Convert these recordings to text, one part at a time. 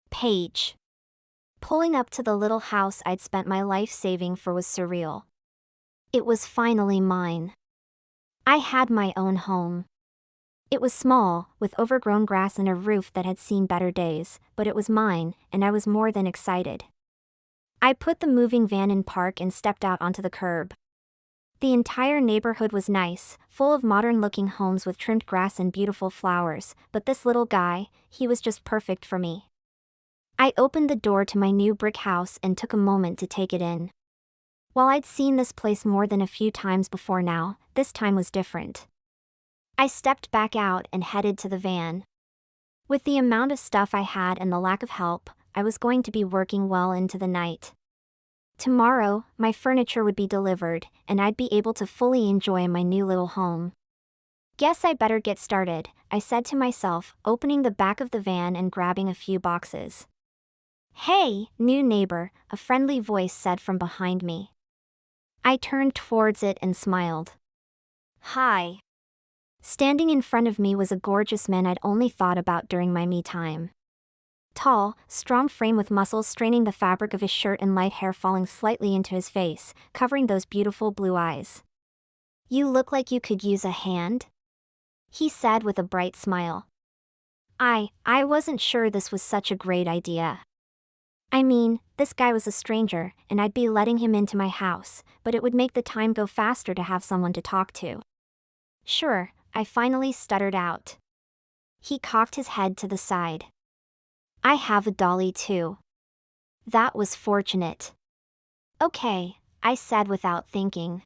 Page. Pulling up to the little house I'd spent my life saving for was surreal. It was finally mine. I had my own home. It was small, with overgrown grass and a roof that had seen better days, but it was mine, and I was more than excited. I put the moving van in park and stepped out onto the curb. The entire neighborhood was nice, full of modern-looking homes with trimmed grass and beautiful flowers, but this little guy, he was just perfect for me. I opened the door to my new brick house and took a moment to take it in. While I'd seen this place more than a few times before now, this time was different. I stepped back out and headed to the van. With the amount of stuff I had and the lack of help, I was going to be working well into the night. Tomorrow, my furniture would be delivered, and I'd be able to fully enjoy my new little home. Guess I better get started, I said to myself, opening the back of the van and grabbing a few boxes. "Hey, new neighbor," a friendly voice said from behind me. I turned towards it and smiled. "Hi." Standing in front of me was a gorgeous man I'd only thought about during my me time. Tall, strong frame with muscles straining the fabric of his shirt and light hair falling slightly into his face, covering those beautiful blue eyes. "You look like you could use a hand?" he said with a bright smile. I wasn't sure this was such a great idea. I mean, this guy was a stranger, and I'd be letting him into my house, but it would make the time go faster to have someone to talk to. "Sure," I finally stuttered out. He cocked his head to the side. "I have a dolly too." That was fortunate. "Okay," I said without thinking.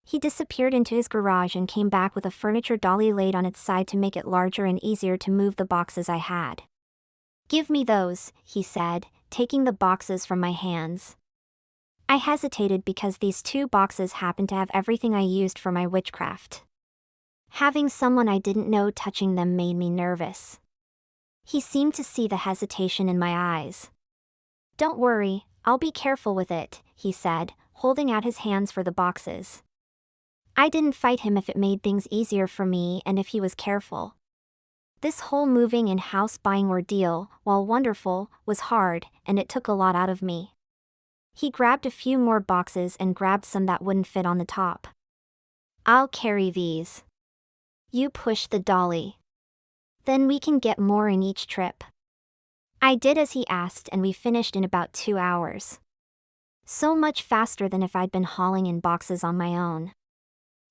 He disappeared into his garage and came back with a furniture dolly laid on its side to make it larger and easier to move the boxes I had. "Give me those," he said, taking the boxes from my hands. I hesitated because these two boxes happened to have everything I used for my witchcraft. Having someone I didn't know touching them made me nervous. He seemed to see the hesitation in my eyes. "Don't worry, I'll be careful with it," he said, holding out his hands for the boxes. I didn't fight him if it made things easier for me and if he was careful. This whole moving and house buying ordeal, while wonderful, was hard, and it took a lot out of me. He grabbed a few more boxes and grabbed some that wouldn't fit on the top. "I'll carry these. You push the dolly. Then we can get more in each trip." I did as he asked and we finished in about 2 hours. So much faster than if I'd been hauling in boxes on my own.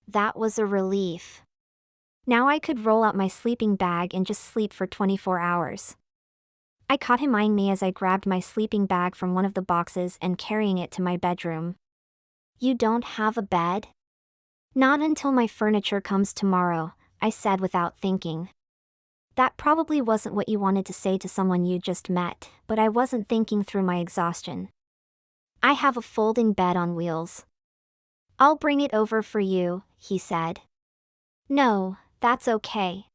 That was a relief. Now I could roll out my sleeping bag and just sleep for 24 hours. I caught him eyeing me as I grabbed my sleeping bag from one of the boxes and carrying it to my bedroom. "You don't have a bed?" "Not until my furniture comes tomorrow," I said without thinking. That probably wasn't what you wanted to say to someone you just met, but I wasn't thinking through my exhaustion. "I have a folding bed on wheels." "I'll bring it over for you," he said. "No, that's okay."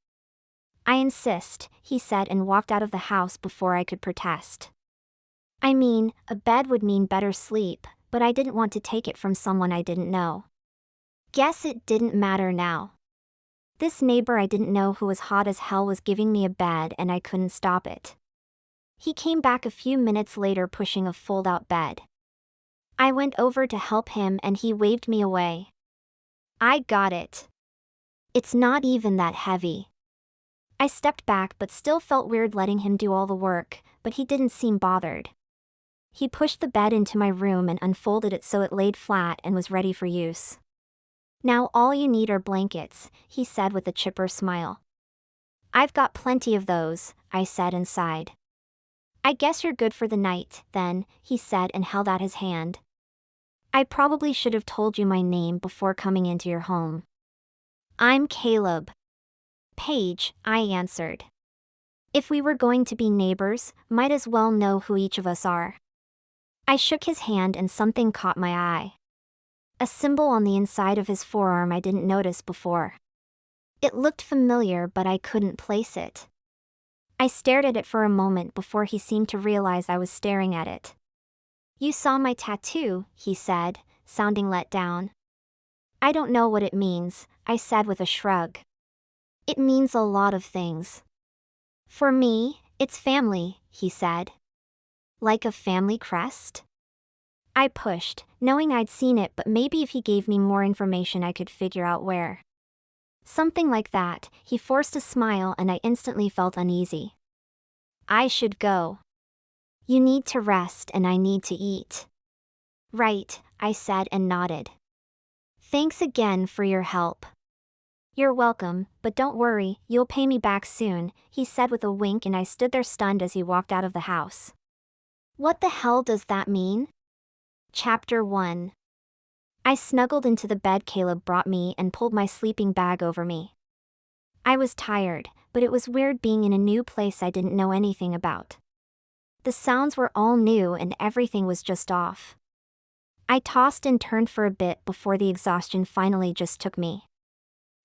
"I insist," he said and walked out of the house before I could protest. I mean, a bed would mean better sleep, but I didn't want to take it from someone I didn't know. Guess it didn't matter now. This neighbor I didn't know who was hot as hell was giving me a bed and I couldn't stop it. He came back a few minutes later pushing a fold-out bed. I went over to help him and he waved me away. "I got it. It's not even that heavy." I stepped back but still felt weird letting him do all the work, but he didn't seem bothered. He pushed the bed into my room and unfolded it so it laid flat and was ready for use. "Now all you need are blankets," he said with a chipper smile. "I've got plenty of those," I said and sighed. "I guess you're good for the night, then," he said and held out his hand. "I probably should have told you my name before coming into your home." "I'm Caleb." "Paige," I answered. If we were going to be neighbors, might as well know who each of us are. I shook his hand and something caught my eye. A symbol on the inside of his forearm I didn't notice before. It looked familiar but I couldn't place it. I stared at it for a moment before he seemed to realize I was staring at it. "You saw my tattoo," he said, sounding let down. "I don't know what it means," I said with a shrug. "It means a lot of things. For me, It's family, he said. Like a family crest? I pushed, knowing I'd seen it, but maybe if he gave me more information I could figure out where. Something like that. He forced a smile and I instantly felt uneasy. I should go. You need to rest and I need to eat. Right, I said and nodded. Thanks again for your help. You're welcome, but don't worry, you'll pay me back soon, he said with a wink, and I stood there stunned as he walked out of the house. What the hell does that mean? Chapter 1. I snuggled into the bed Caleb brought me and pulled my sleeping bag over me. I was tired, but it was weird being in a new place I didn't know anything about. The sounds were all new and everything was just off. I tossed and turned for a bit before the exhaustion finally just took me.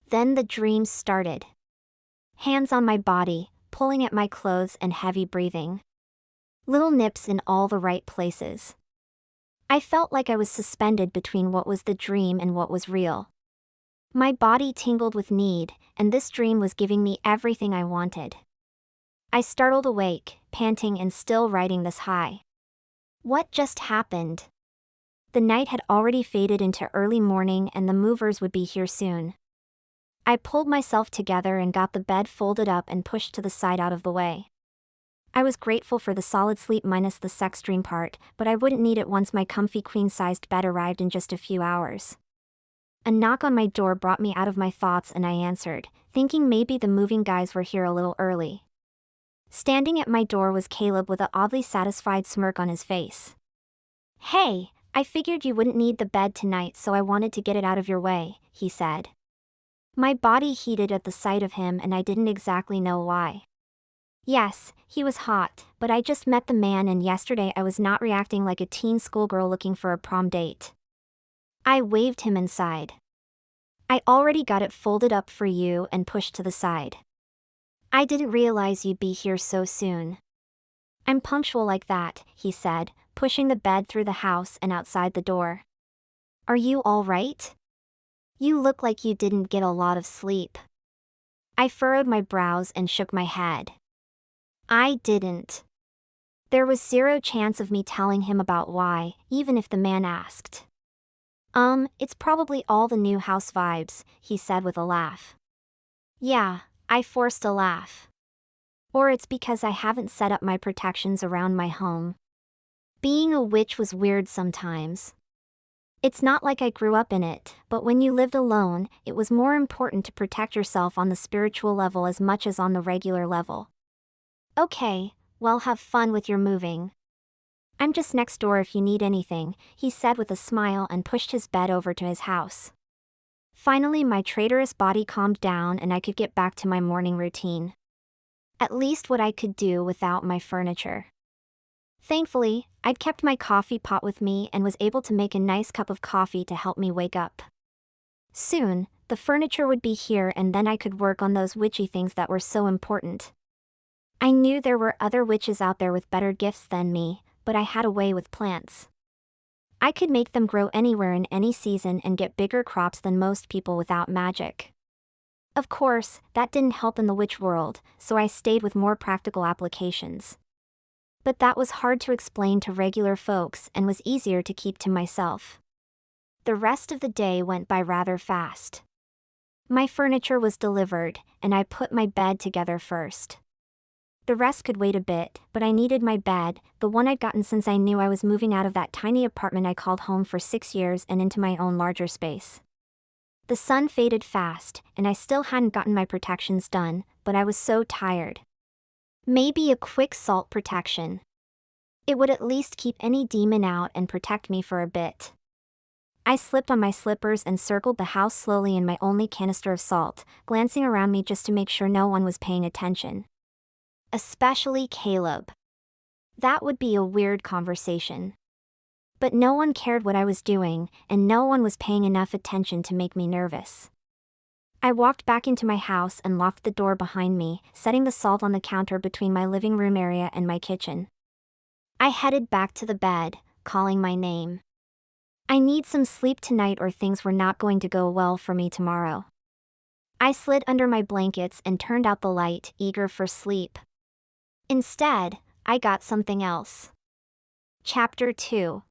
Then the dreams started. Hands on my body, pulling at my clothes and heavy breathing. Little nips in all the right places. I felt like I was suspended between what was the dream and what was real. My body tingled with need, and this dream was giving me everything I wanted. I startled awake, panting and still riding this high. What just happened? The night had already faded into early morning and the movers would be here soon. I pulled myself together and got the bed folded up and pushed to the side out of the way. I was grateful for the solid sleep minus the sex dream part, but I wouldn't need it once my comfy queen-sized bed arrived in just a few hours. A knock on my door brought me out of my thoughts and I answered, thinking maybe the moving guys were here a little early. Standing at my door was Caleb with an oddly satisfied smirk on his face. Hey, I figured you wouldn't need the bed tonight, so I wanted to get it out of your way, he said. My body heated at the sight of him and I didn't exactly know why. Yes, he was hot, but I just met the man and yesterday I was not reacting like a teen schoolgirl looking for a prom date. I waved him inside. I already got it folded up for you and pushed to the side. I didn't realize you'd be here so soon. I'm punctual like that, he said, pushing the bed through the house and outside the door. Are you all right? You look like you didn't get a lot of sleep. I furrowed my brows and shook my head. I didn't. There was zero chance of me telling him about why, even if the man asked. It's probably all the new house vibes, he said with a laugh. Yeah, I forced a laugh. Or it's because I haven't set up my protections around my home. Being a witch was weird sometimes. It's not like I grew up in it, but when you lived alone, it was more important to protect yourself on the spiritual level as much as on the regular level. Okay, well, have fun with your moving. I'm just next door if you need anything, he said with a smile and pushed his bed over to his house. Finally, my traitorous body calmed down and I could get back to my morning routine. At least what I could do without my furniture. Thankfully, I'd kept my coffee pot with me and was able to make a nice cup of coffee to help me wake up. Soon, the furniture would be here and then I could work on those witchy things that were so important. I knew there were other witches out there with better gifts than me, but I had a way with plants. I could make them grow anywhere in any season and get bigger crops than most people without magic. Of course, that didn't help in the witch world, so I stayed with more practical applications. But that was hard to explain to regular folks and was easier to keep to myself. The rest of the day went by rather fast. My furniture was delivered, and I put my bed together first. The rest could wait a bit, but I needed my bed, the one I'd gotten since I knew I was moving out of that tiny apartment I called home for 6 years and into my own larger space. The sun faded fast, and I still hadn't gotten my protections done, but I was so tired. Maybe a quick salt protection. It would at least keep any demon out and protect me for a bit. I slipped on my slippers and circled the house slowly in my only canister of salt, glancing around me just to make sure no one was paying attention. Especially Caleb. That would be a weird conversation. But no one cared what I was doing, and no one was paying enough attention to make me nervous. I walked back into my house and locked the door behind me, setting the salt on the counter between my living room area and my kitchen. I headed back to the bed, calling my name. I need some sleep tonight or things were not going to go well for me tomorrow. I slid under my blankets and turned out the light, eager for sleep. Instead, I got something else. Chapter 2.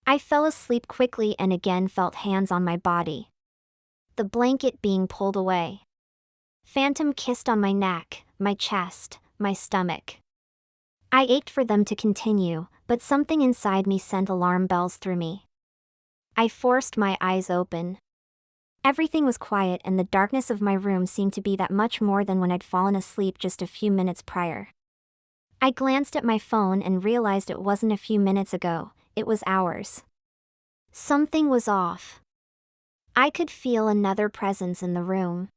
I fell asleep quickly and again felt hands on my body. The blanket being pulled away. Phantom kissed on my neck, my chest, my stomach. I ached for them to continue, but something inside me sent alarm bells through me. I forced my eyes open. Everything was quiet and the darkness of my room seemed to be that much more than when I'd fallen asleep just a few minutes prior. I glanced at my phone and realized it wasn't a few minutes ago, it was hours. Something was off. I could feel another presence in the room.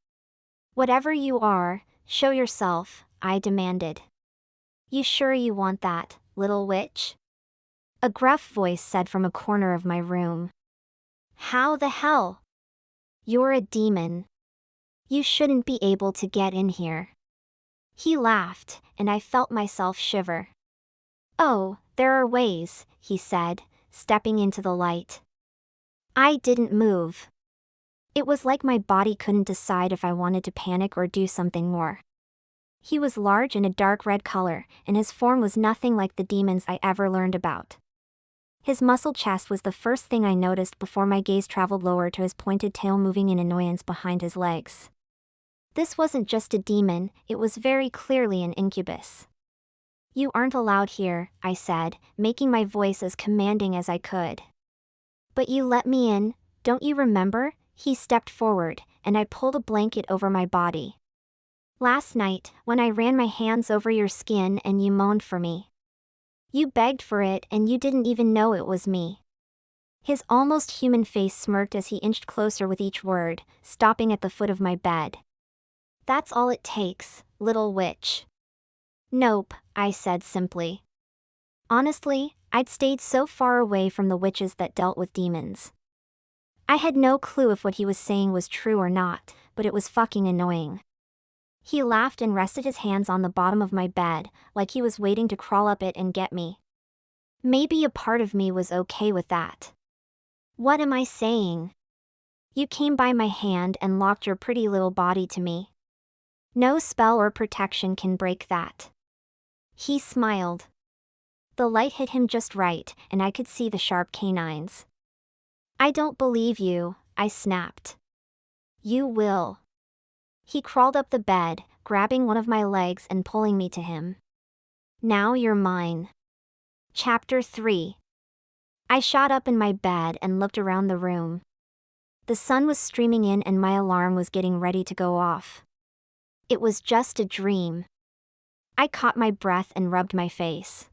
"Whatever you are, show yourself," I demanded. "You sure you want that, little witch?" A gruff voice said from a corner of my room. "How the hell? You're a demon. You shouldn't be able to get in here." He laughed, and I felt myself shiver. "Oh, there are ways," he said, stepping into the light. I didn't move. It was like my body couldn't decide if I wanted to panic or do something more. He was large in a dark red color, and his form was nothing like the demons I ever learned about. His muscled chest was the first thing I noticed before my gaze traveled lower to his pointed tail moving in annoyance behind his legs. This wasn't just a demon, it was very clearly an incubus. "You aren't allowed here," I said, making my voice as commanding as I could. "But you let me in, don't you remember?" He stepped forward, and I pulled a blanket over my body. "Last night, when I ran my hands over your skin and you moaned for me. You begged for it and you didn't even know it was me." His almost human face smirked as he inched closer with each word, stopping at the foot of my bed. "That's all it takes, little witch." "Nope," I said simply. Honestly, I'd stayed so far away from the witches that dealt with demons. I had no clue if what he was saying was true or not, but it was fucking annoying. He laughed and rested his hands on the bottom of my bed, like he was waiting to crawl up it and get me. Maybe a part of me was okay with that. "What am I saying? You came by my hand and locked your pretty little body to me. No spell or protection can break that." He smiled. The light hit him just right, and I could see the sharp canines. "I don't believe you," I snapped. "You will." He crawled up the bed, grabbing one of my legs and pulling me to him. "Now you're mine." Chapter 3. I shot up in my bed and looked around the room. The sun was streaming in and my alarm was getting ready to go off. It was just a dream. I caught my breath and rubbed my face.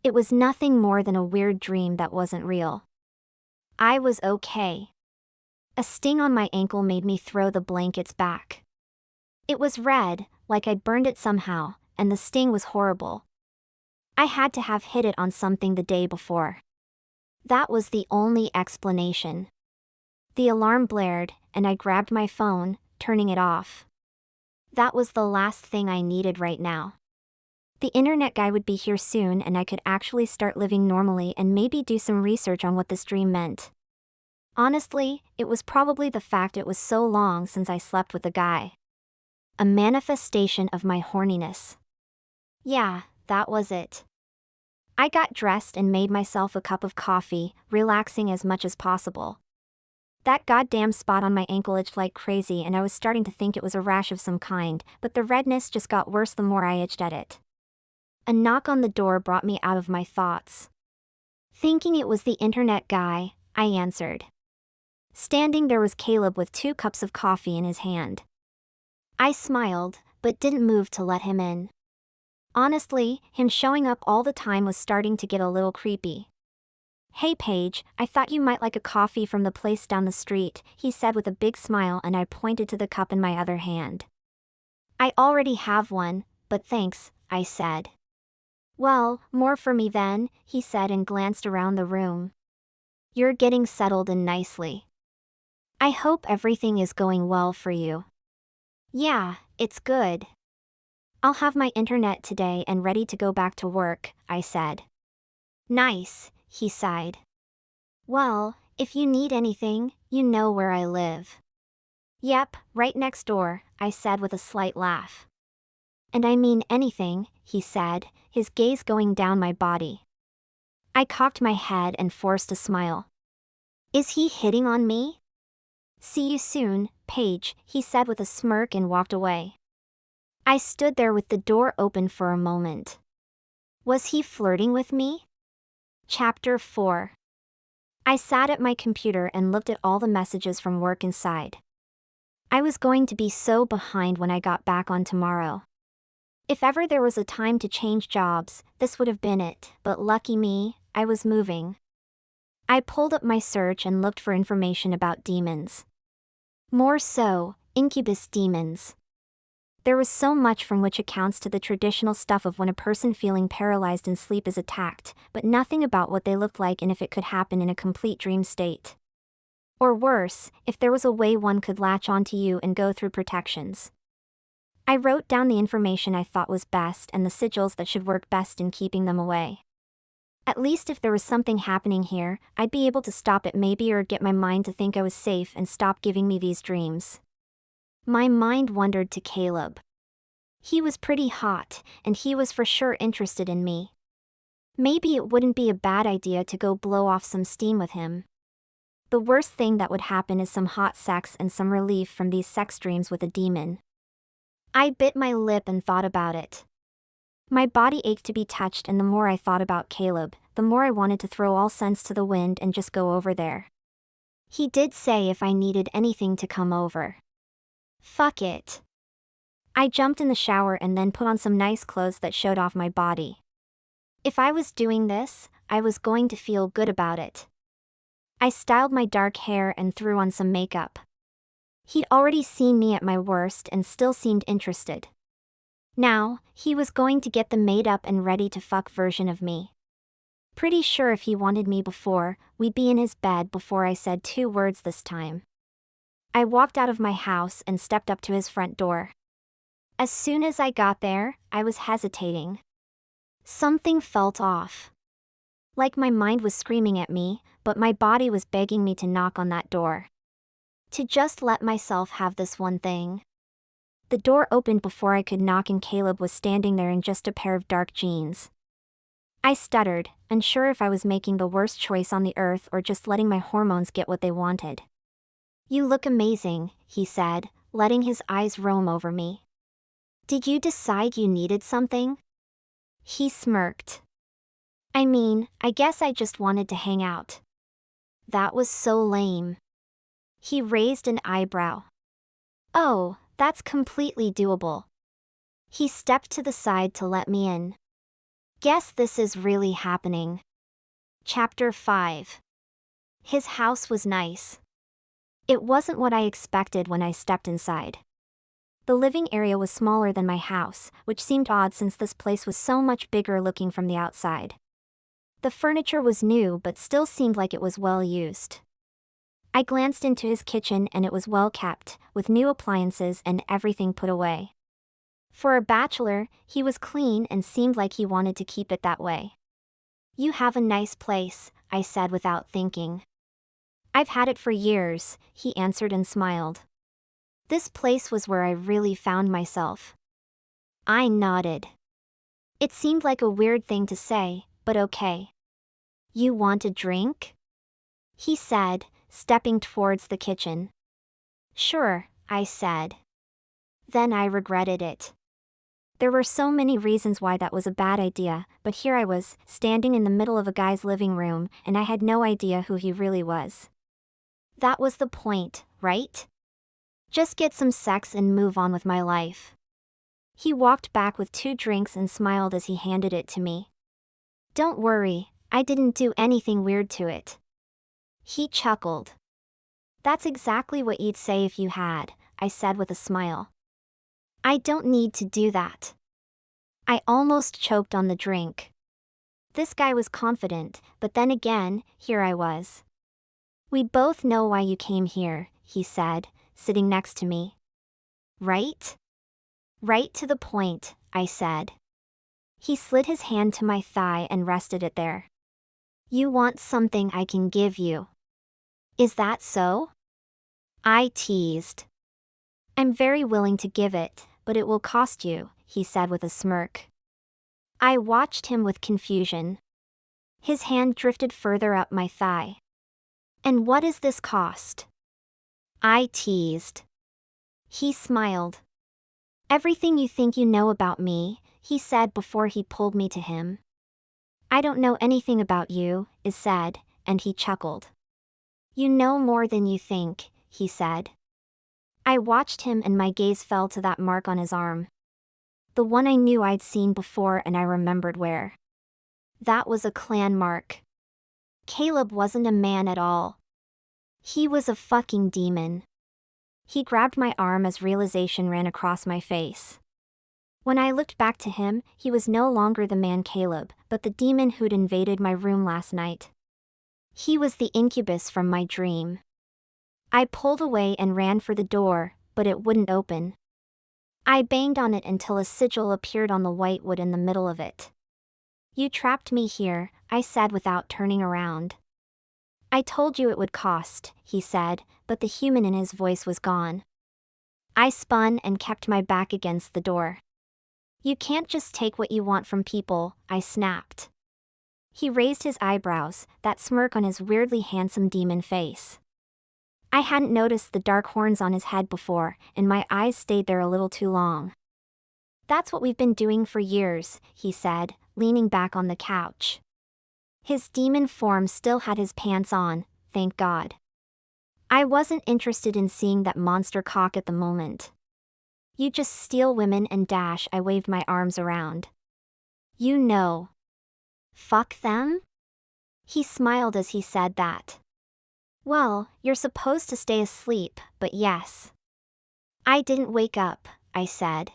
It was nothing more than a weird dream that wasn't real. I was okay. A sting on my ankle made me throw the blankets back. It was red, like I'd burned it somehow, and the sting was horrible. I had to have hit it on something the day before. That was the only explanation. The alarm blared, and I grabbed my phone, turning it off. That was the last thing I needed right now. The internet guy would be here soon and I could actually start living normally and maybe do some research on what this dream meant. Honestly, it was probably the fact it was so long since I slept with a guy. A manifestation of my horniness. Yeah, that was it. I got dressed and made myself a cup of coffee, relaxing as much as possible. That goddamn spot on my ankle itched like crazy and I was starting to think it was a rash of some kind, but the redness just got worse the more I itched at it. A knock on the door brought me out of my thoughts. Thinking it was the internet guy, I answered. Standing there was Caleb with 2 cups of coffee in his hand. I smiled, but didn't move to let him in. Honestly, him showing up all the time was starting to get a little creepy. "Hey Paige, I thought you might like a coffee from the place down the street," he said with a big smile and I pointed to the cup in my other hand. "I already have one, but thanks," I said. "Well, more for me then," he said and glanced around the room. "You're getting settled in nicely. I hope everything is going well for you." "Yeah, it's good. I'll have my internet today and ready to go back to work," I said. "Nice," he sighed. "Well, if you need anything, you know where I live." "Yep, right next door," I said with a slight laugh. And I mean anything, he said, his gaze going down my body. I cocked my head and forced a smile. Is he hitting on me? See you soon, Paige, he said with a smirk and walked away. I stood there with the door open for a moment. Was he flirting with me? Chapter 4. I sat at my computer and looked at all the messages from work inside. I was going to be so behind when I got back on tomorrow. If ever there was a time to change jobs, this would have been it, but lucky me, I was moving. I pulled up my search and looked for information about demons. More so, Incubus demons. There was so much from which accounts to the traditional stuff of when a person feeling paralyzed in sleep is attacked, but nothing about what they looked like and if it could happen in a complete dream state. Or worse, if there was a way one could latch onto you and go through protections. I wrote down the information I thought was best and the sigils that should work best in keeping them away. At least if there was something happening here, I'd be able to stop it maybe or get my mind to think I was safe and stop giving me these dreams. My mind wandered to Caleb. He was pretty hot, and he was for sure interested in me. Maybe it wouldn't be a bad idea to go blow off some steam with him. The worst thing that would happen is some hot sex and some relief from these sex dreams with a demon. I bit my lip and thought about it. My body ached to be touched, and the more I thought about Caleb, the more I wanted to throw all sense to the wind and just go over there. He did say if I needed anything to come over. Fuck it. I jumped in the shower and then put on some nice clothes that showed off my body. If I was doing this, I was going to feel good about it. I styled my dark hair and threw on some makeup. He'd already seen me at my worst and still seemed interested. Now, he was going to get the made up and ready to fuck version of me. Pretty sure if he wanted me before, we'd be in his bed before I said 2 words this time. I walked out of my house and stepped up to his front door. As soon as I got there, I was hesitating. Something felt off. Like my mind was screaming at me, but my body was begging me to knock on that door. To just let myself have this one thing. The door opened before I could knock and Caleb was standing there in just a pair of dark jeans. I stuttered, unsure if I was making the worst choice on the earth or just letting my hormones get what they wanted. You look amazing, he said, letting his eyes roam over me. Did you decide you needed something? He smirked. I mean, I guess I just wanted to hang out. That was so lame. He raised an eyebrow. Oh, that's completely doable. He stepped to the side to let me in. Guess this is really happening. Chapter 5. His house was nice. It wasn't what I expected when I stepped inside. The living area was smaller than my house, which seemed odd since this place was so much bigger looking from the outside. The furniture was new but still seemed like it was well used. I glanced into his kitchen and it was well kept, with new appliances and everything put away. For a bachelor, he was clean and seemed like he wanted to keep it that way. You have a nice place, I said without thinking. I've had it for years, he answered and smiled. This place was where I really found myself. I nodded. It seemed like a weird thing to say, but okay. You want a drink? He said, stepping towards the kitchen. Sure, I said. Then I regretted it. There were so many reasons why that was a bad idea, but here I was, standing in the middle of a guy's living room, and I had no idea who he really was. That was the point, right? Just get some sex and move on with my life. He walked back with 2 drinks and smiled as he handed it to me. Don't worry, I didn't do anything weird to it. He chuckled. That's exactly what you'd say if you had, I said with a smile. I don't need to do that. I almost choked on the drink. This guy was confident, but then again, here I was. We both know why you came here, he said, sitting next to me. Right? Right to the point, I said. He slid his hand to my thigh and rested it there. You want something I can give you. Is that so? I teased. I'm very willing to give it, but it will cost you, he said with a smirk. I watched him with confusion. His hand drifted further up my thigh. And what is this cost? I teased. He smiled. Everything you think you know about me, he said before he pulled me to him. I don't know anything about you, I said, and he chuckled. You know more than you think, he said. I watched him and my gaze fell to that mark on his arm. The one I knew I'd seen before and I remembered where. That was a clan mark. Caleb wasn't a man at all. He was a fucking demon. He grabbed my arm as realization ran across my face. When I looked back to him, he was no longer the man Caleb, but the demon who'd invaded my room last night. He was the incubus from my dream. I pulled away and ran for the door, but it wouldn't open. I banged on it until a sigil appeared on the white wood in the middle of it. You trapped me here, I said without turning around. I told you it would cost, he said, but the human in his voice was gone. I spun and kept my back against the door. You can't just take what you want from people, I snapped. He raised his eyebrows, that smirk on his weirdly handsome demon face. I hadn't noticed the dark horns on his head before, and my eyes stayed there a little too long. That's what we've been doing for years, he said, leaning back on the couch. His demon form still had his pants on, thank God. I wasn't interested in seeing that monster cock at the moment. You just steal women and dash, I waved my arms around. You know. Fuck them? He smiled as he said that. Well, you're supposed to stay asleep, but yes. I didn't wake up, I said.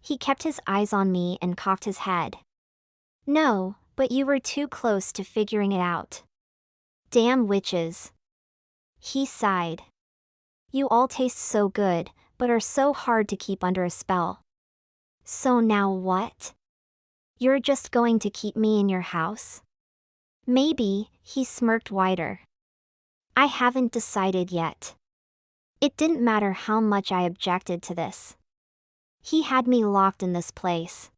He kept his eyes on me and cocked his head. No, but you were too close to figuring it out. Damn witches. He sighed. You all taste so good, but are so hard to keep under a spell. So now what? You're just going to keep me in your house? Maybe, he smirked wider. I haven't decided yet. It didn't matter how much I objected to this. He had me locked in this place.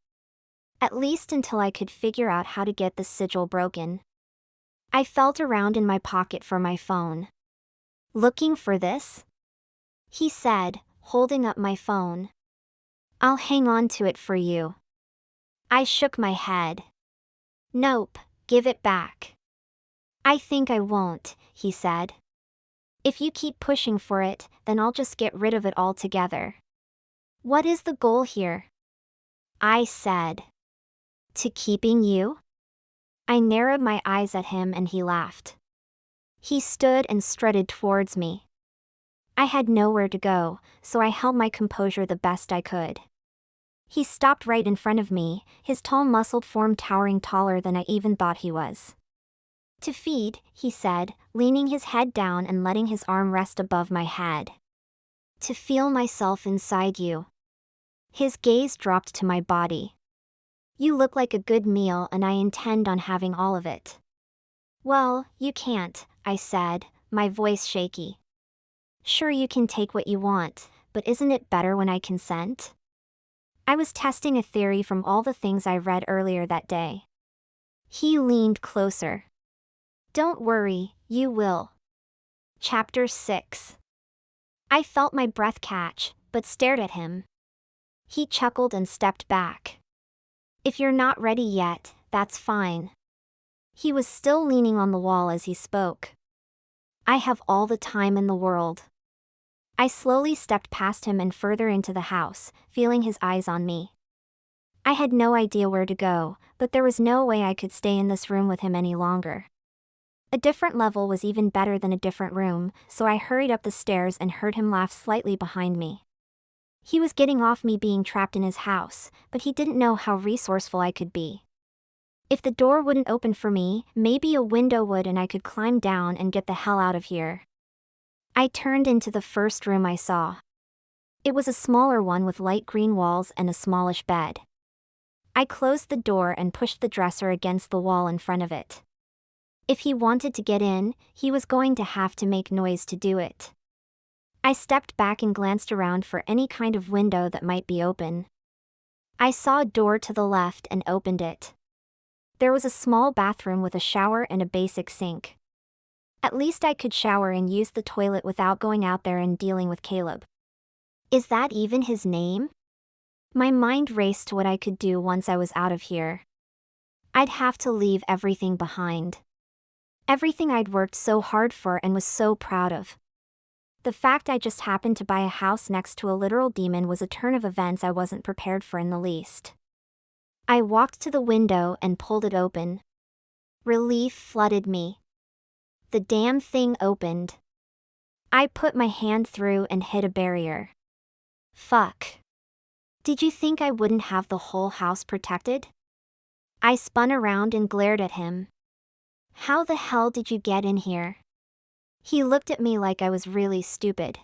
At least until I could figure out how to get the sigil broken. I felt around in my pocket for my phone. Looking for this? He said, holding up my phone. I'll hang on to it for you. I shook my head. Nope, give it back. I think I won't, he said. If you keep pushing for it, then I'll just get rid of it altogether. What is the goal here? I said. To keeping you? I narrowed my eyes at him and he laughed. He stood and strutted towards me. I had nowhere to go, so I held my composure the best I could. He stopped right in front of me, his tall muscled form towering taller than I even thought he was. To feed, he said, leaning his head down and letting his arm rest above my head. To feel myself inside you. His gaze dropped to my body. You look like a good meal and I intend on having all of it. Well, you can't, I said, my voice shaky. Sure, you can take what you want, but isn't it better when I consent? I was testing a theory from all the things I read earlier that day. He leaned closer. Don't worry, you will. Chapter 6. I felt my breath catch, but stared at him. He chuckled and stepped back. If you're not ready yet, that's fine. He was still leaning on the wall as he spoke. I have all the time in the world. I slowly stepped past him and further into the house, feeling his eyes on me. I had no idea where to go, but there was no way I could stay in this room with him any longer. A different level was even better than a different room, so I hurried up the stairs and heard him laugh slightly behind me. He was getting off me being trapped in his house, but he didn't know how resourceful I could be. If the door wouldn't open for me, maybe a window would and I could climb down and get the hell out of here. I turned into the first room I saw. It was a smaller one with light green walls and a smallish bed. I closed the door and pushed the dresser against the wall in front of it. If he wanted to get in, he was going to have to make noise to do it. I stepped back and glanced around for any kind of window that might be open. I saw a door to the left and opened it. There was a small bathroom with a shower and a basic sink. At least I could shower and use the toilet without going out there and dealing with Caleb. Is that even his name? My mind raced to what I could do once I was out of here. I'd have to leave everything behind. Everything I'd worked so hard for and was so proud of. The fact I just happened to buy a house next to a literal demon was a turn of events I wasn't prepared for in the least. I walked to the window and pulled it open. Relief flooded me. The damn thing opened. I put my hand through and hit a barrier. Fuck. Did you think I wouldn't have the whole house protected? I spun around and glared at him. How the hell did you get in here? He looked at me like I was really stupid.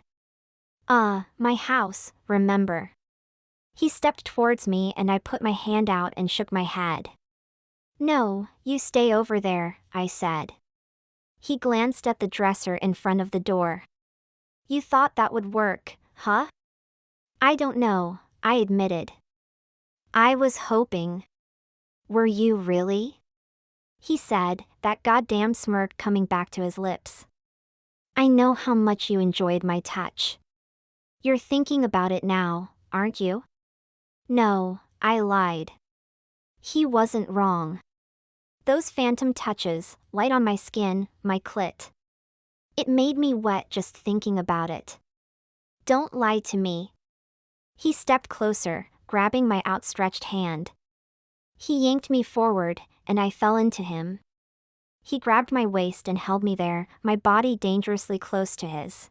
My house, remember? He stepped towards me and I put my hand out and shook my head. No, you stay over there, I said. He glanced at the dresser in front of the door. You thought that would work, huh? I don't know, I admitted. I was hoping. Were you really? He said, that goddamn smirk coming back to his lips. I know how much you enjoyed my touch. You're thinking about it now, aren't you? No, I lied. He wasn't wrong. Those phantom touches, light on my skin, my clit. It made me wet just thinking about it. Don't lie to me. He stepped closer, grabbing my outstretched hand. He yanked me forward, and I fell into him. He grabbed my waist and held me there, my body dangerously close to his.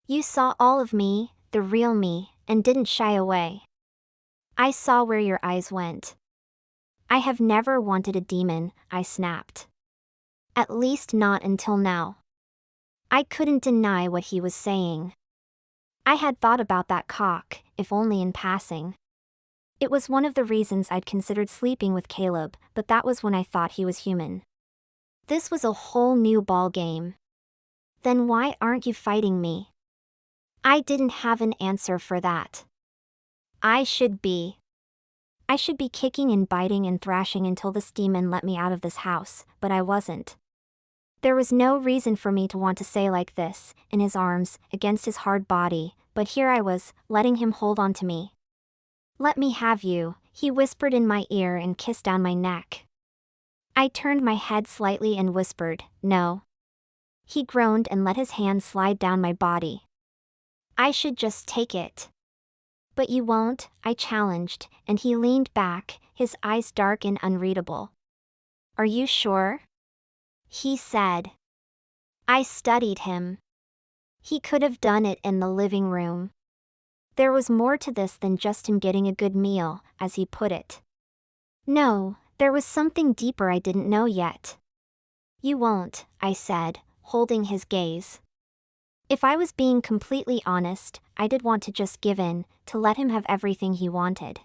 You saw all of me, the real me, and didn't shy away. I saw where your eyes went. I have never wanted a demon, I snapped. At least not until now. I couldn't deny what he was saying. I had thought about that cock, if only in passing. It was one of the reasons I'd considered sleeping with Caleb, but that was when I thought he was human. This was a whole new ball game. Then why aren't you fighting me? I didn't have an answer for that. I should be kicking and biting and thrashing until this demon let me out of this house, but I wasn't. There was no reason for me to want to say like this, in his arms, against his hard body, but here I was, letting him hold on to me. Let me have you, he whispered in my ear and kissed down my neck. I turned my head slightly and whispered, no. He groaned and let his hand slide down my body. I should just take it. But you won't, I challenged, and he leaned back, his eyes dark and unreadable. Are you sure? He said. I studied him. He could have done it in the living room. There was more to this than just him getting a good meal, as he put it. No, there was something deeper I didn't know yet. You won't, I said, holding his gaze. If I was being completely honest, I did want to just give in, to let him have everything he wanted.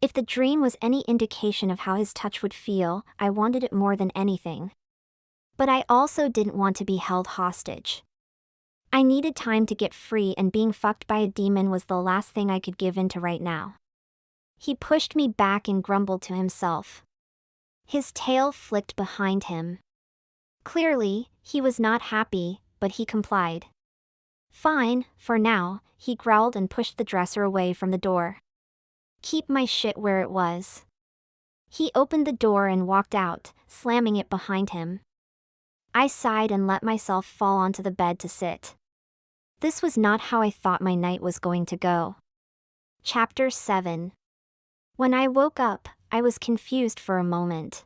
If the dream was any indication of how his touch would feel, I wanted it more than anything. But I also didn't want to be held hostage. I needed time to get free, and being fucked by a demon was the last thing I could give in to right now. He pushed me back and grumbled to himself. His tail flicked behind him. Clearly, he was not happy, but he complied. Fine, for now, he growled and pushed the dresser away from the door. Keep my shit where it was. He opened the door and walked out, slamming it behind him. I sighed and let myself fall onto the bed to sit. This was not how I thought my night was going to go. Chapter 7. When I woke up, I was confused for a moment.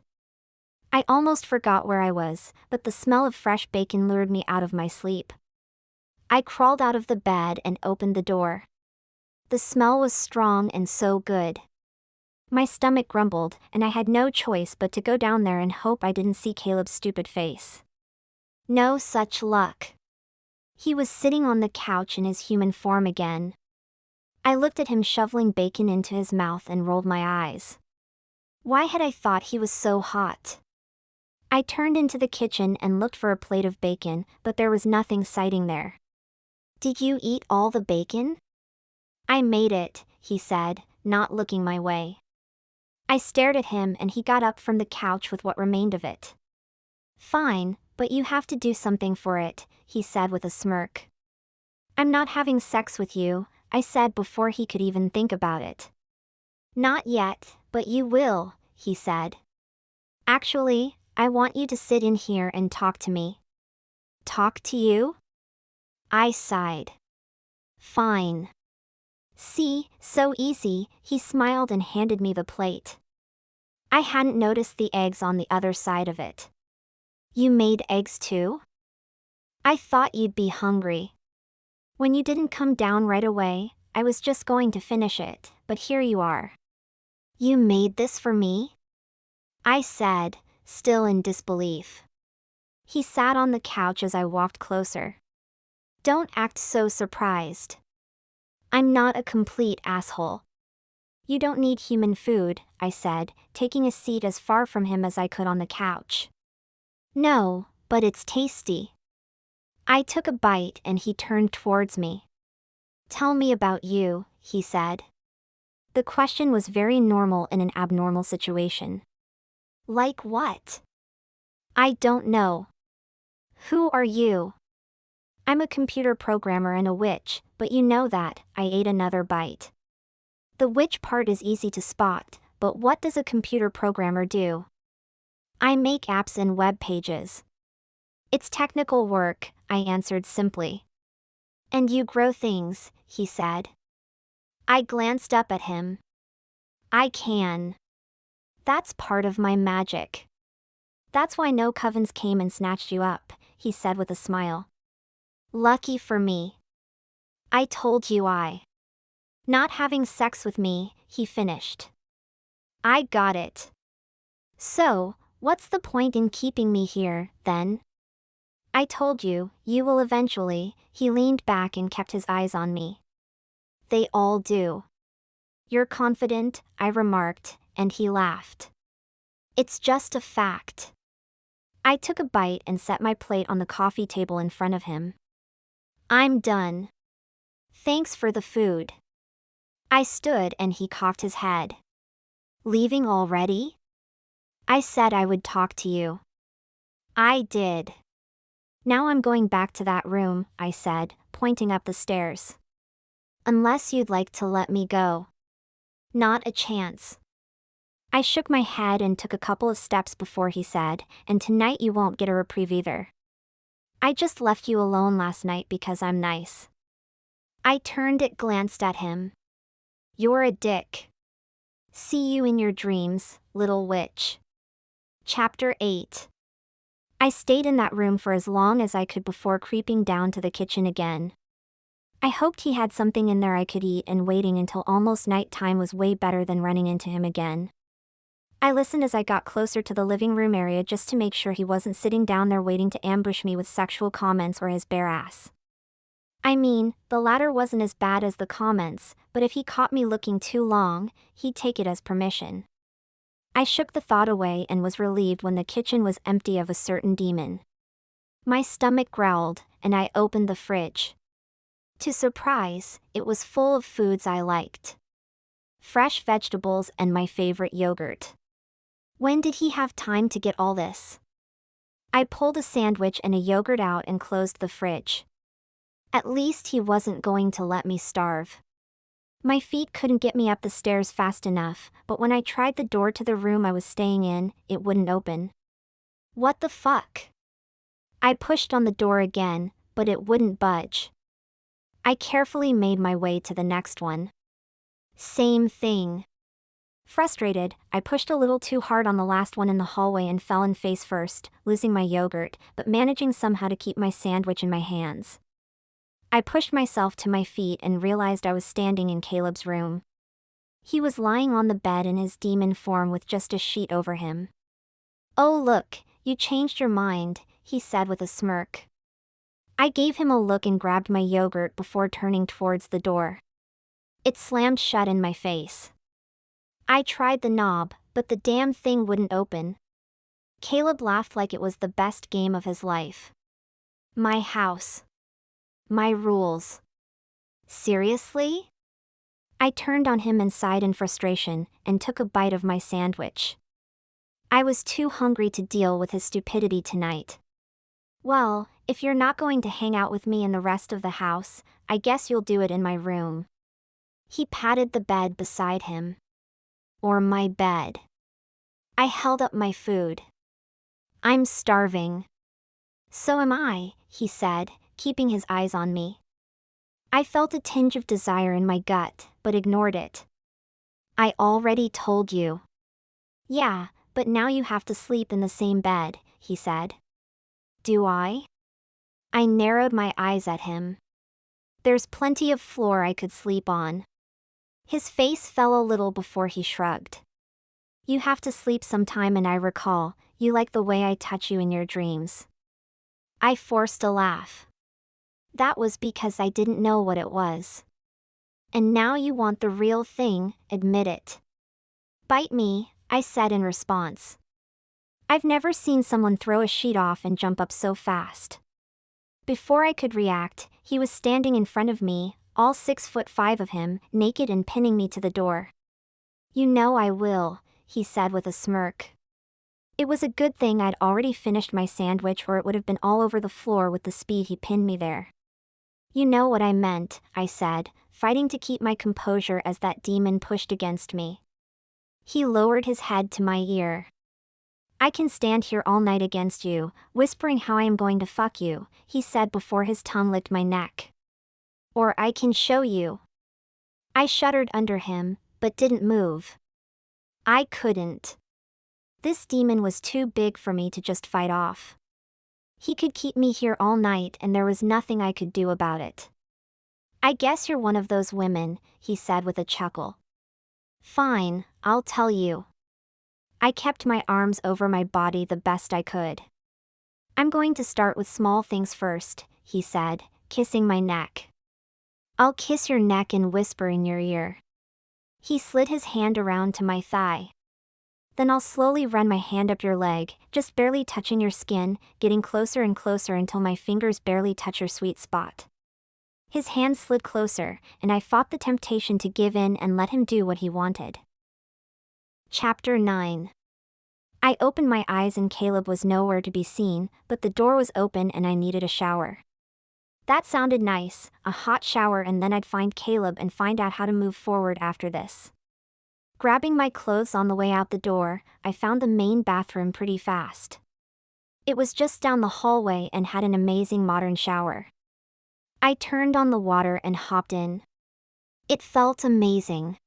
I almost forgot where I was, but the smell of fresh bacon lured me out of my sleep. I crawled out of the bed and opened the door. The smell was strong and so good. My stomach grumbled, and I had no choice but to go down there and hope I didn't see Caleb's stupid face. No such luck. He was sitting on the couch in his human form again. I looked at him shoveling bacon into his mouth and rolled my eyes. Why had I thought he was so hot? I turned into the kitchen and looked for a plate of bacon, but there was nothing sighting there. Did you eat all the bacon? I made it, he said, not looking my way. I stared at him and he got up from the couch with what remained of it. "Fine, but you have to do something for it," he said with a smirk. "I'm not having sex with you," I said before he could even think about it. "Not yet, but you will," he said. "Actually, I want you to sit in here and talk to me." "Talk to you?" I sighed. "Fine." "See, so easy," he smiled and handed me the plate. I hadn't noticed the eggs on the other side of it. "You made eggs too?" "I thought you'd be hungry. When you didn't come down right away, I was just going to finish it, but here you are." "You made this for me?" I said, still in disbelief. He sat on the couch as I walked closer. "Don't act so surprised. I'm not a complete asshole." "You don't need human food," I said, taking a seat as far from him as I could on the couch. "No, but it's tasty." I took a bite and he turned towards me. "Tell me about you," he said. The question was very normal in an abnormal situation. "Like what?" "I don't know." "Who are you?" "I'm a computer programmer and a witch, but you know that." I ate another bite. The witch part is easy to spot, but what does a computer programmer do? "I make apps and web pages." "It's technical work," I answered simply. "And you grow things," he said. I glanced up at him. "I can. That's part of my magic." "That's why no covens came and snatched you up," he said with a smile. "Lucky for me." "I told you I." "Not having sex with me," he finished. I got it. "So, what's the point in keeping me here, then?" "I told you, you will eventually." He leaned back and kept his eyes on me. "They all do." "You're confident," I remarked, and he laughed. "It's just a fact." I took a bite and set my plate on the coffee table in front of him. "I'm done. Thanks for the food." I stood and he cocked his head. "Leaving already?" "I said I would talk to you." I did. "Now I'm going back to that room," I said, pointing up the stairs. "Unless you'd like to let me go." "Not a chance." I shook my head and took a couple of steps before he said, "And tonight you won't get a reprieve either. I just left you alone last night because I'm nice." I turned and glanced at him. "You're a dick." See you in your dreams, little witch. Chapter 8. I stayed in that room for as long as I could before creeping down to the kitchen again. I hoped he had something in there I could eat, and waiting until almost nighttime was way better than running into him again. I listened as I got closer to the living room area just to make sure he wasn't sitting down there waiting to ambush me with sexual comments or his bare ass. I mean, the latter wasn't as bad as the comments, but if he caught me looking too long, he'd take it as permission. I shook the thought away and was relieved when the kitchen was empty of a certain demon. My stomach growled, and I opened the fridge. To surprise, it was full of foods I liked. Fresh vegetables and my favorite yogurt. When did he have time to get all this? I pulled a sandwich and a yogurt out and closed the fridge. At least he wasn't going to let me starve. My feet couldn't get me up the stairs fast enough, but when I tried the door to the room I was staying in, it wouldn't open. What the fuck? I pushed on the door again, but it wouldn't budge. I carefully made my way to the next one. Same thing. Frustrated, I pushed a little too hard on the last one in the hallway and fell in face first, losing my yogurt, but managing somehow to keep my sandwich in my hands. I pushed myself to my feet and realized I was standing in Caleb's room. He was lying on the bed in his demon form with just a sheet over him. "Oh look, you changed your mind," he said with a smirk. I gave him a look and grabbed my yogurt before turning towards the door. It slammed shut in my face. I tried the knob, but the damn thing wouldn't open. Caleb laughed like it was the best game of his life. "My house. My rules. Seriously?" I turned on him and sighed in frustration and took a bite of my sandwich. I was too hungry to deal with his stupidity tonight. Well, if you're not going to hang out with me in the rest of the house, I guess you'll do it in my room. He patted the bed beside him. Or my bed. I held up my food. I'm starving. So am I, he said, keeping his eyes on me. I felt a tinge of desire in my gut, but ignored it. I already told you. Yeah, but now you have to sleep in the same bed, he said. Do I? I narrowed my eyes at him. There's plenty of floor I could sleep on. His face fell a little before he shrugged. You have to sleep sometime, and I recall, you like the way I touch you in your dreams. I forced a laugh. That was because I didn't know what it was. And now you want the real thing, admit it. Bite me, I said in response. I've never seen someone throw a sheet off and jump up so fast. Before I could react, he was standing in front of me, all 6'5" of him, naked and pinning me to the door. You know I will, he said with a smirk. It was a good thing I'd already finished my sandwich, or it would have been all over the floor with the speed he pinned me there. You know what I meant, I said, fighting to keep my composure as that demon pushed against me. He lowered his head to my ear. I can stand here all night against you, whispering how I am going to fuck you, he said before his tongue licked my neck. Or I can show you. I shuddered under him, but didn't move. I couldn't. This demon was too big for me to just fight off. He could keep me here all night, and there was nothing I could do about it. I guess you're one of those women, he said with a chuckle. Fine, I'll tell you. I kept my arms over my body the best I could. I'm going to start with small things first, he said, kissing my neck. I'll kiss your neck and whisper in your ear. He slid his hand around to my thigh. Then I'll slowly run my hand up your leg, just barely touching your skin, getting closer and closer until my fingers barely touch your sweet spot. His hand slid closer, and I fought the temptation to give in and let him do what he wanted. Chapter 9. I opened my eyes and Caleb was nowhere to be seen, but the door was open and I needed a shower. That sounded nice, a hot shower, and then I'd find Caleb and find out how to move forward after this. Grabbing my clothes on the way out the door, I found the main bathroom pretty fast. It was just down the hallway and had an amazing modern shower. I turned on the water and hopped in. It felt amazing.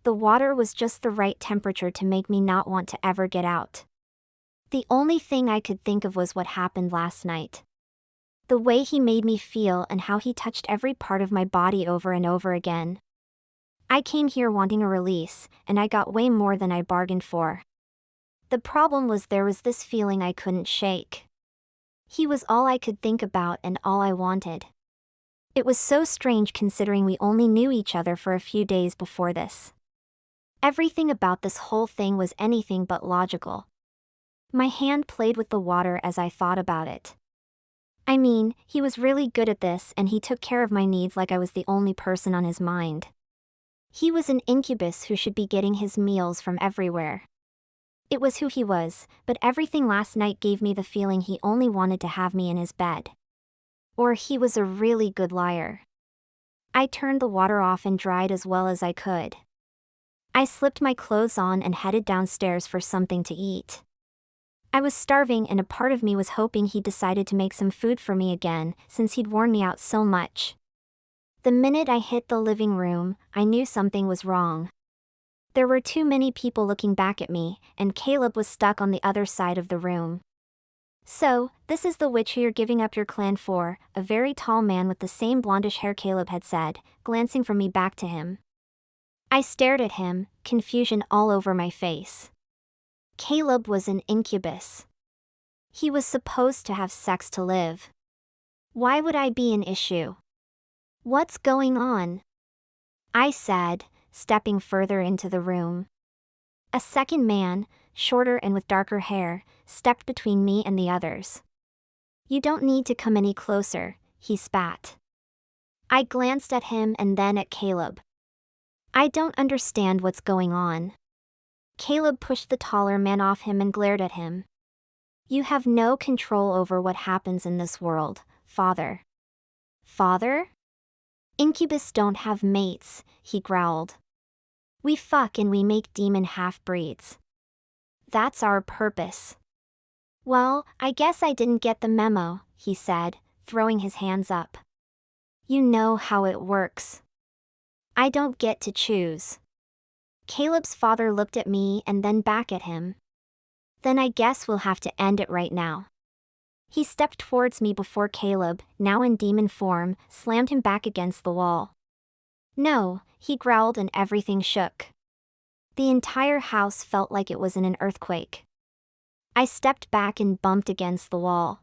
The water was just the right temperature to make me not want to ever get out. The only thing I could think of was what happened last night. The way he made me feel and how he touched every part of my body over and over again. I came here wanting a release, and I got way more than I bargained for. The problem was there was this feeling I couldn't shake. He was all I could think about and all I wanted. It was so strange considering we only knew each other for a few days before this. Everything about this whole thing was anything but logical. My hand played with the water as I thought about it. I mean, he was really good at this, and he took care of my needs like I was the only person on his mind. He was an incubus who should be getting his meals from everywhere. It was who he was, but everything last night gave me the feeling he only wanted to have me in his bed. Or he was a really good liar. I turned the water off and dried as well as I could. I slipped my clothes on and headed downstairs for something to eat. I was starving, and a part of me was hoping he decided to make some food for me again, since he'd worn me out so much. The minute I hit the living room, I knew something was wrong. There were too many people looking back at me, and Caleb was stuck on the other side of the room. So, this is the witch who you're giving up your clan for, a very tall man with the same blondish hair, Caleb had said, glancing from me back to him. I stared at him, confusion all over my face. Caleb was an incubus. He was supposed to have sex to live. Why would I be an issue? What's going on? I said, stepping further into the room. A second man, shorter and with darker hair, stepped between me and the others. You don't need to come any closer, he spat. I glanced at him and then at Caleb. I don't understand what's going on. Caleb pushed the taller man off him and glared at him. You have no control over what happens in this world, Father. Father? Incubus don't have mates, he growled. We fuck and we make demon half-breeds. That's our purpose. Well, I guess I didn't get the memo, he said, throwing his hands up. You know how it works. I don't get to choose. Caleb's father looked at me and then back at him. Then I guess we'll have to end it right now. He stepped towards me before Caleb, now in demon form, slammed him back against the wall. No, he growled and everything shook. The entire house felt like it was in an earthquake. I stepped back and bumped against the wall.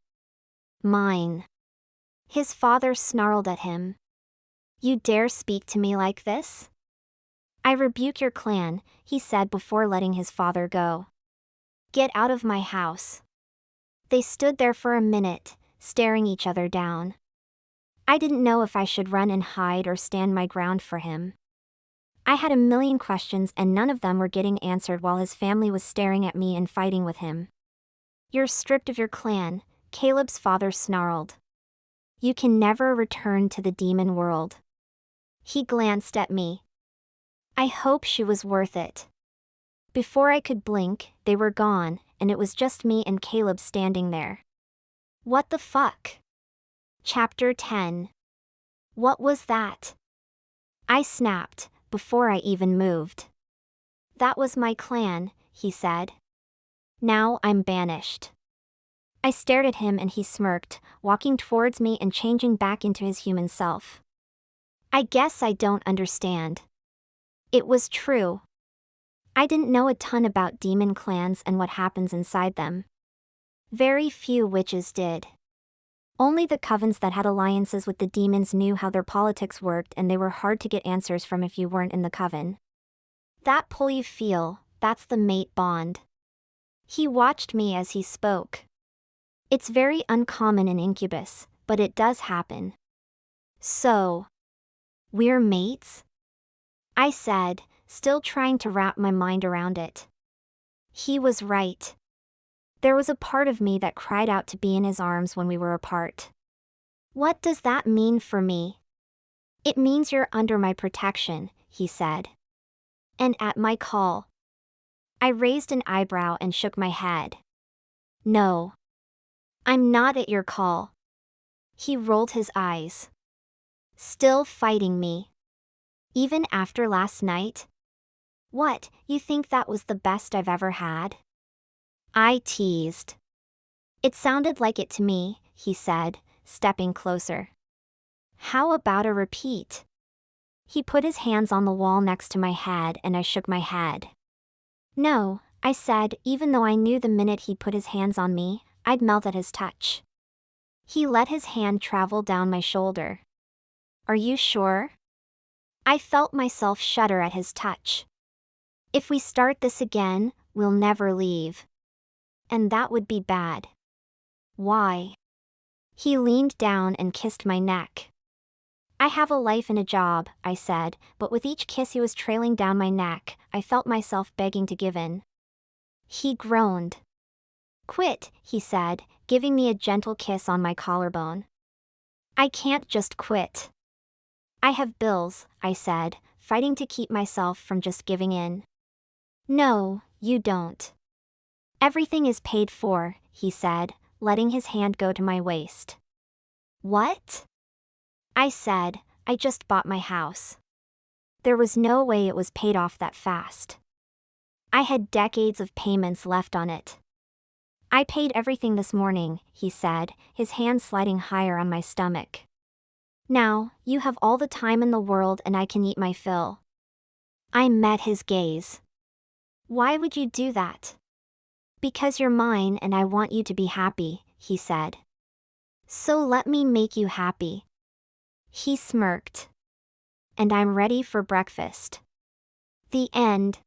Mine. His father snarled at him. You dare speak to me like this? I rebuke your clan, he said before letting his father go. Get out of my house. They stood there for a minute, staring each other down. I didn't know if I should run and hide or stand my ground for him. I had a million questions and none of them were getting answered while his family was staring at me and fighting with him. You're stripped of your clan, Caleb's father snarled. You can never return to the demon world. He glanced at me. I hope she was worth it. Before I could blink, they were gone, and it was just me and Caleb standing there. What the fuck? Chapter 10. What was that? I snapped, before I even moved. That was my clan, he said. Now I'm banished. I stared at him and he smirked, walking towards me and changing back into his human self. I guess I don't understand. It was true. I didn't know a ton about demon clans and what happens inside them. Very few witches did. Only the covens that had alliances with the demons knew how their politics worked, and they were hard to get answers from if you weren't in the coven. That pull you feel, that's the mate bond. He watched me as he spoke. It's very uncommon in Incubus, but it does happen. So, we're mates? I said, still trying to wrap my mind around it. He was right. There was a part of me that cried out to be in his arms when we were apart. What does that mean for me? It means you're under my protection, he said. And at my call. I raised an eyebrow and shook my head. No. I'm not at your call. He rolled his eyes. Still fighting me. Even after last night? What, you think that was the best I've ever had? I teased. It sounded like it to me, he said, stepping closer. How about a repeat? He put his hands on the wall next to my head and I shook my head. No, I said, even though I knew the minute he put his hands on me, I'd melt at his touch. He let his hand travel down my shoulder. Are you sure? I felt myself shudder at his touch. If we start this again, we'll never leave. And that would be bad. Why? He leaned down and kissed my neck. I have a life and a job, I said, but with each kiss he was trailing down my neck, I felt myself begging to give in. He groaned. Quit, he said, giving me a gentle kiss on my collarbone. I can't just quit. I have bills, I said, fighting to keep myself from just giving in. No, you don't. Everything is paid for, he said, letting his hand go to my waist. What? I said, I just bought my house. There was no way it was paid off that fast. I had decades of payments left on it. I paid everything this morning, he said, his hand sliding higher on my stomach. Now, you have all the time in the world and I can eat my fill. I met his gaze. Why would you do that? Because you're mine and I want you to be happy, he said. So let me make you happy. He smirked. And I'm ready for breakfast. The end.